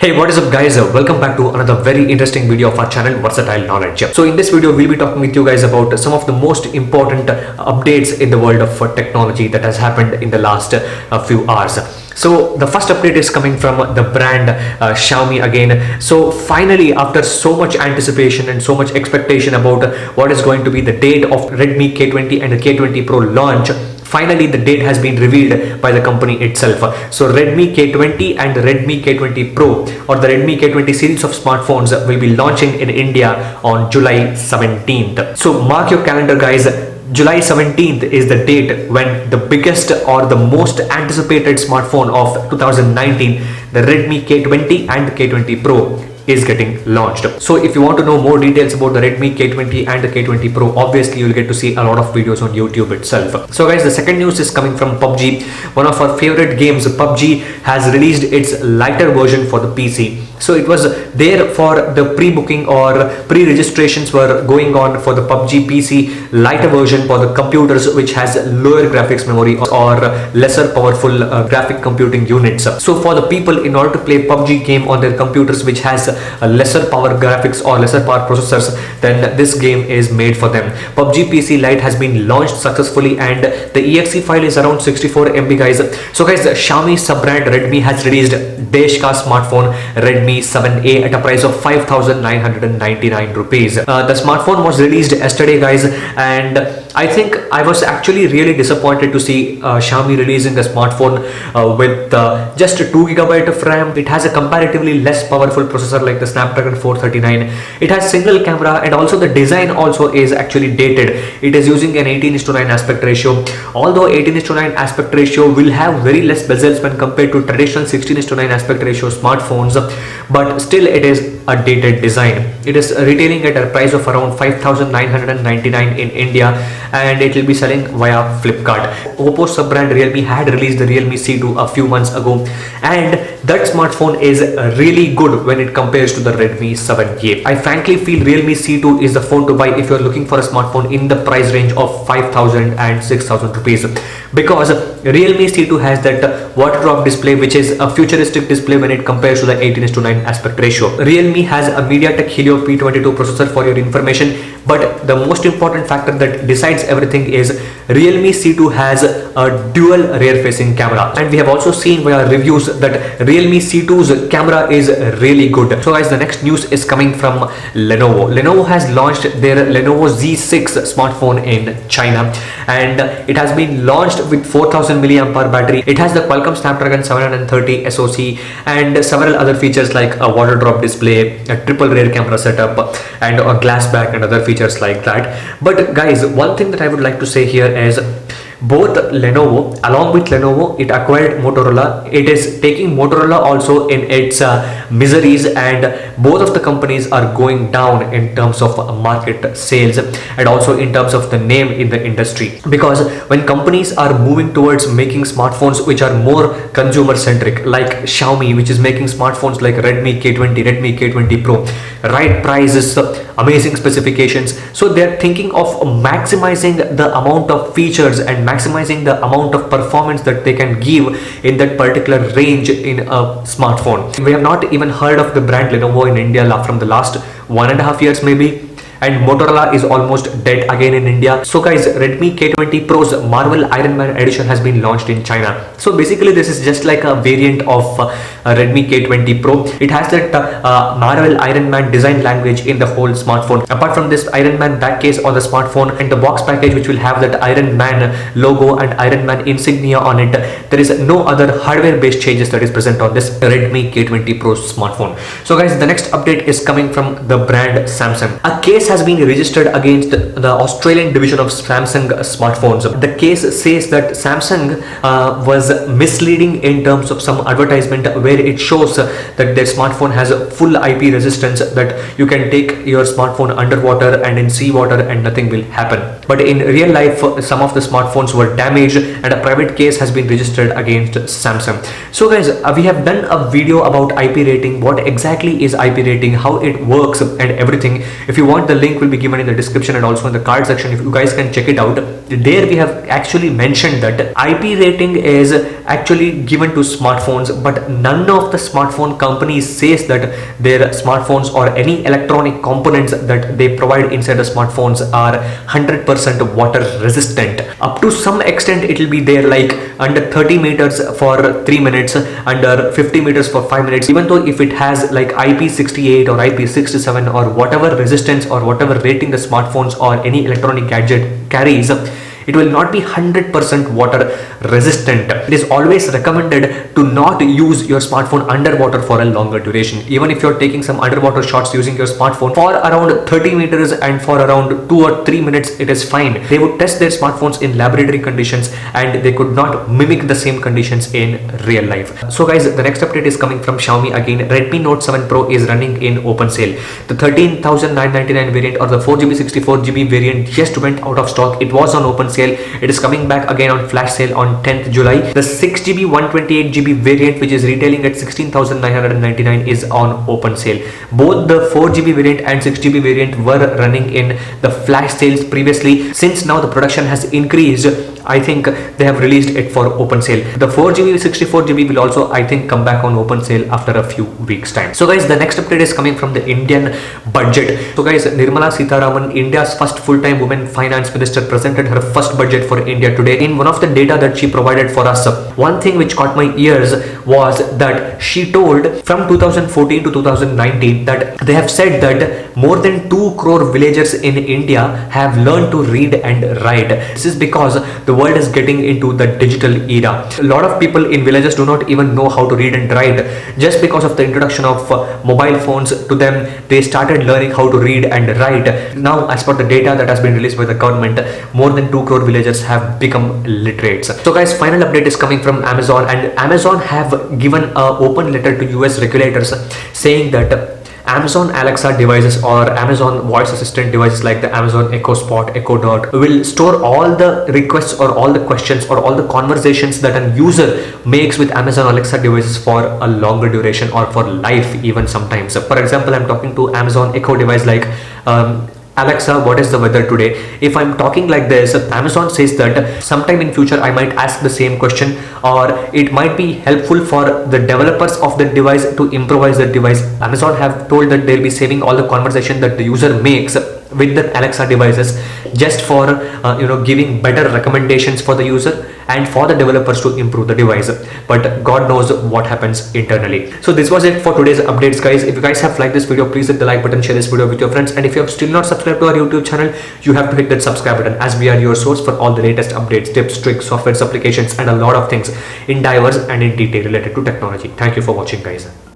Hey, what is up guys? Welcome back to another very interesting video of our channel Versatile Knowledge. So in this video we'll be talking with you guys about some of the most important updates in the world of technology that has happened in the last few hours. So the first update is coming from the brand Xiaomi again. So finally, after so much anticipation and so much expectation about what is going to be the date of Redmi K20 and the K20 Pro launch, finally the date has been revealed by the company itself. So Redmi K20 and Redmi K20 Pro, or the Redmi K20 series of smartphones, will be launching in India on July 17th. So mark your calendar guys, July 17th is the date when the biggest or the most anticipated smartphone of 2019, the Redmi K20 and the K20 Pro, is getting launched. So if you want to know more details about the Redmi K20 and the K20 Pro, obviously you'll get to see a lot of videos on YouTube itself. So guys, the second news is coming from PUBG. One of our favorite games, PUBG, has released its lighter version for the PC. So it was there for the pre-booking or pre-registrations were going on for the PUBG PC lighter version for the computers which has lower graphics memory or lesser powerful graphic computing units. So for the people, in order to play PUBG game on their computers which has lesser power graphics or lesser power processors, then this game is made for them. PUBG PC Lite has been launched successfully and the exe file is around 64 MB guys. So guys, Xiaomi sub-brand Redmi has released Desh ka smartphone Redmi 7A at a price of 5,999 rupees. The smartphone was released yesterday guys, and I think I was actually really disappointed to see Xiaomi releasing the smartphone with just 2 GB of RAM. It has a comparatively less powerful processor like the Snapdragon 439. It has single camera, and also the design also is actually dated. It is using an 18:9 aspect ratio. Although 18:9 aspect ratio will have very less bezels when compared to traditional 16:9 aspect ratio smartphones, but still it is a dated design. It is retailing at a price of around 5,999 in India, and it will be selling via Flipkart. Oppo sub-brand Realme had released the Realme C2 a few months ago, and that smartphone is really good when it compares to the Redmi 7A. I frankly feel Realme C2 is the phone to buy if you are looking for a smartphone in the price range of 5,000 and 6,000 rupees, because Realme C2 has that water drop display which is a futuristic display when it compares to the 18:9 aspect ratio. Realme has a MediaTek Helio P22 processor for your information, but the most important factor that decides everything is Realme C2 has a dual rear facing camera, and we have also seen via reviews that Realme C2's camera is really good. So guys, the next news is coming from Lenovo. Lenovo has launched their Lenovo Z6 smartphone in China, and it has been launched with 4,000 mAh battery. It has the Qualcomm Snapdragon 730 SoC and several other features like a water drop display, a triple rear camera setup, and a glass back and other features like that. But guys, one thing that I would like to say here is both Lenovo, along with Lenovo, it acquired Motorola. It is taking Motorola also in its miseries, and both of the companies are going down in terms of market sales and also in terms of the name in the industry, because when companies are moving towards making smartphones which are more consumer centric, like Xiaomi, which is making smartphones like Redmi K20, Redmi K20 Pro, right prices, amazing specifications, so they're thinking of maximizing the amount of features and maximizing the amount of performance that they can give in that particular range in a smartphone. We have not even heard of the brand Lenovo in India from the last 1.5 years maybe, and Motorola is almost dead again in India. So guys, Redmi K20 Pro's Marvel Iron Man edition has been launched in China. So basically this is just like a variant of Redmi K20 Pro. It has that Marvel Iron Man design language in the whole smartphone. Apart from this Iron Man back case on the smartphone and the box package which will have that Iron Man logo and Iron Man insignia on it, there is no other hardware based changes that is present on this Redmi K20 Pro smartphone. So guys, the next update is coming from the brand Samsung. A case has been registered against the Australian division of Samsung smartphones. The case says that Samsung was misleading in terms of some advertisement where it shows that their smartphone has a full IP resistance, that you can take your smartphone underwater and in seawater and nothing will happen. But in real life, some of the smartphones were damaged and a private case has been registered against Samsung. So guys, we have done a video about IP rating, what exactly is IP rating, how it works and everything. If you want the link will be given in the description and also in the card section. If you guys can check it out, there we have actually mentioned that IP rating is actually given to smartphones, but none of the smartphone companies says that their smartphones or any electronic components that they provide inside the smartphones are 100% water resistant. Up to some extent it will be there, like under 30 meters for 3 minutes, under 50 meters for 5 minutes, even though if it has like IP68 or IP67 or whatever resistance or whatever rating the smartphones or any electronic gadget carries, it will not be 100% water resistant. It is always recommended to not use your smartphone underwater for a longer duration. Even if you're taking some underwater shots using your smartphone for around 30 meters and for around 2 or 3 minutes, it is fine. They would test their smartphones in laboratory conditions and they could not mimic the same conditions in real life. So guys, the next update is coming from Xiaomi again. Redmi Note 7 Pro is running in open sale. The 13,999 variant or the 4GB 64GB variant just went out of stock. It was on open sale. It is coming back again on flash sale on 10th July. The 6GB 128GB variant, which is retailing at 16,999, is on open sale. Both the 4GB variant and 6GB variant were running in the flash sales previously. Since now the production has increased, I think they have released it for open sale. The 4GB 64GB will also, I think, come back on open sale after a few weeks time. So guys, the next update is coming from the Indian budget. So guys, Nirmala Sitharaman, India's first full-time woman finance minister, presented her first budget for India today. In one of the data that she provided for us, one thing which caught my ears was that she told from 2014 to 2019 that they have said that more than 2 crore villagers in India have learned to read and write. This is because the world is getting into the digital era. A lot of people in villages do not even know how to read and write. Just because of the introduction of mobile phones to them, they started learning how to read and write. Now, as per the data that has been released by the government, more than 2 crore villagers have become literate. So guys, final update is coming from Amazon, and Amazon have given an open letter to US regulators saying that Amazon Alexa devices or Amazon voice assistant devices like the Amazon Echo Spot, Echo Dot will store all the requests or all the questions or all the conversations that a user makes with Amazon Alexa devices for a longer duration or for life even sometimes. So for example, I'm talking to Amazon Echo device like Alexa, what is the weather today? If I'm talking like this, Amazon says that sometime in future I might ask the same question, or it might be helpful for the developers of the device to improvise the device. Amazon have told that they'll be saving all the conversation that the user makes with the Alexa devices just for giving better recommendations for the user and for the developers to improve the device. But God knows what happens internally. So this was it for today's updates, guys. If you guys have liked this video, please hit the like button, share this video with your friends, and if you have still not subscribed to our YouTube channel, you have to hit that subscribe button, as we are your source for all the latest updates, tips, tricks, softwares, applications, and a lot of things in diverse and in detail related to technology. Thank you for watching, guys.